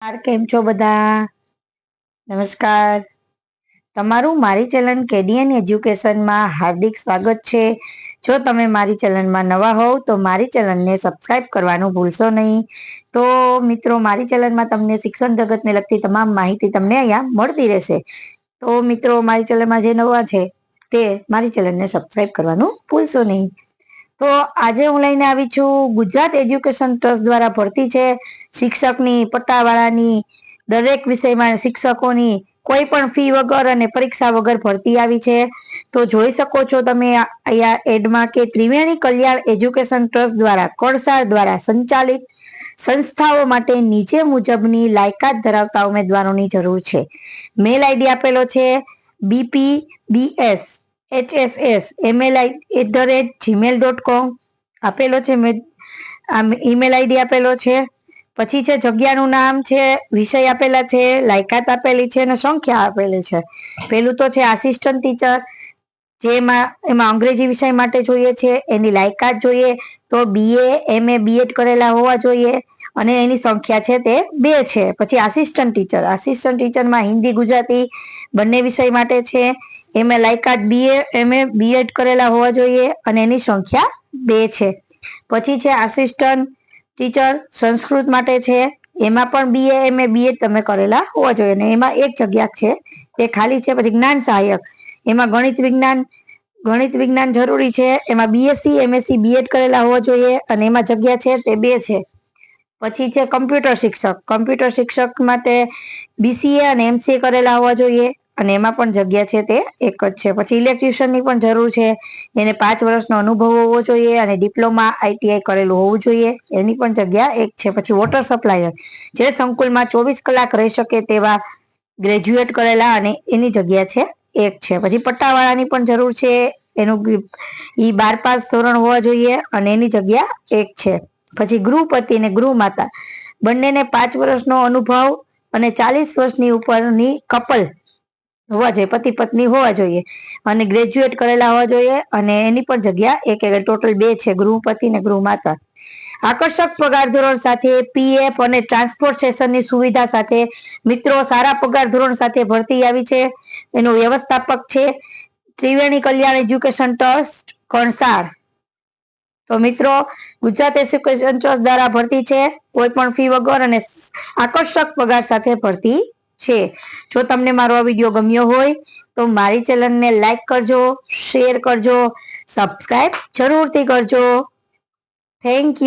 કેમ છો બધા? નમસ્કાર. તમારું મારી ચેનલ કેડીએન એજ્યુકેશનમાં હાર્દિક સ્વાગત છે. જો તમે મારી ચેનલમાં નવા હોવ તો મારી ચેનલને સબસ્ક્રાઇબ કરવાનું ભૂલશો નહીં. તો મિત્રો, મારી ચેનલમાં તમને શિક્ષણ જગતને લગતી તમામ માહિતી તમને અહીંયા મળતી રહેશે. તો મિત્રો, મારી ચેનલમાં જે નવા છે તે મારી ચેનલને સબસ્ક્રાઇબ કરવાનું ભૂલશો નહીં. તો આજે હું લઈને આવી છું ગુજરાત એજ્યુકેશન ટ્રસ્ટ દ્વારા ભરતી છે શિક્ષકની, પટ્ટાવાળાની, દરેક વિષયમાં શિક્ષકોની કોઈ પણ ફી વગર અને પરીક્ષા વગર ભરતી આવી છે. તો જોઈ શકો છો તમે અહીંયા એડમાં કે ત્રિવેણી કલ્યાણ એજ્યુકેશન ટ્રસ્ટ દ્વારા કળસાર દ્વારા સંચાલિત સંસ્થાઓ માટે નીચે મુજબની લાયકાત ધરાવતા ઉમેદવારોની જરૂર છે. મેલ આઈડી આપેલો છે bpbshss@gmail.com આપેલો છે. ઈમેલ આઈડી આપેલો છે. પછી છે જગ્યાનું નામ છે, વિષય આપેલા છે, લાયકાત આપેલી છે અને સંખ્યા આપેલી છે. પેલું તો છે આસિસ્ટન્ટ ટીચર, એમાં અંગ્રેજી વિષય માટે જોઈએ છે. એની લાયકાત જોઈએ તો BA MA BEd કરેલા હોવા જોઈએ અને એની સંખ્યા છે તે 2 છે. પછી આસિસ્ટન્ટ ટીચરમાં હિન્દી ગુજરાતી બંને વિષય માટે છે. એમાં લાયકાત BA MA BEd કરેલા હોવા જોઈએ અને એની સંખ્યા 2 છે. પછી છે આસિસ્ટન્ટ ટીચર સંસ્કૃત માટે છે. એમાં પણ BA MA BEd તમે કરેલા હોવા જોઈએ અને એમાં એક જગ્યા છે તે ખાલી છે. પછી જ્ઞાન સહાયક, એમાં ગણિત વિજ્ઞાન જરૂરી છે. એમાં BSc MSc BEd કરેલા હોવા જોઈએ અને એમાં જગ્યા છે તે 2 છે. પછી છે કમ્પ્યુટર શિક્ષક માટે BCA અને MCA કરેલા હોવા જોઈએ અને એમાં પણ જગ્યા છે તે એક જ છે. પછી ઇલેક્ટ્રિશિયનની પણ જરૂર છે. એને 5 વર્ષનો અનુભવ હોવો જોઈએ અને ડિપ્લોમા ITI કરેલું હોવું જોઈએ. એની પણ જગ્યા એક છે. પછી વોટર સપ્લાયર, જે સંકુલમાં 24 કલાક રહી શકે તેવા ગ્રેજ્યુએટ કરેલા અને એની જગ્યા છે એક છે. પછી પટ્ટાવાળાની પણ જરૂર છે. એનું 12 પાસ ધોરણ હોવા જોઈએ અને એની જગ્યા એક છે. પછી ગૃહપતિ અને ગૃહમાતા બંનેને 5 વર્ષનો અનુભવ અને 40 વર્ષની ઉપરની કપલ હોવા જોઈએ, પતિ પત્ની હોવા જોઈએ અને ગ્રેજ્યુએટ કરેલા હોવા જોઈએ અને એની પણ જગ્યા એક, ટોટલ 2 છે, ગૃહપતિ અને ગૃહમાતા. આકર્ષક પગાર ધોરણ સાથે PF અને ટ્રાન્સપોર્ટેશનની સુવિધા સાથે મિત્રો સારા પગાર ધોરણ સાથે ભરતી આવી છે. એનો વ્યવસ્થાપક છે ત્રિવેણી કલ્યાણ એજ્યુકેશન ટ્રસ્ટ કણસાર. તો મિત્રો, ગુજરાત એજ્યુકેશન ટ્રસ્ટ દ્વારા ભરતી છે, કોઈ પણ ફી વગર અને આકર્ષક પગાર સાથે ભરતી છે. જો તમને મારો આ વિડીયો ગમ્યો હોય તો મારી ચેનલને લાઈક કરજો, શેર કરજો, સબસ્ક્રાઇબ જરૂરથી કરજો. Thank you.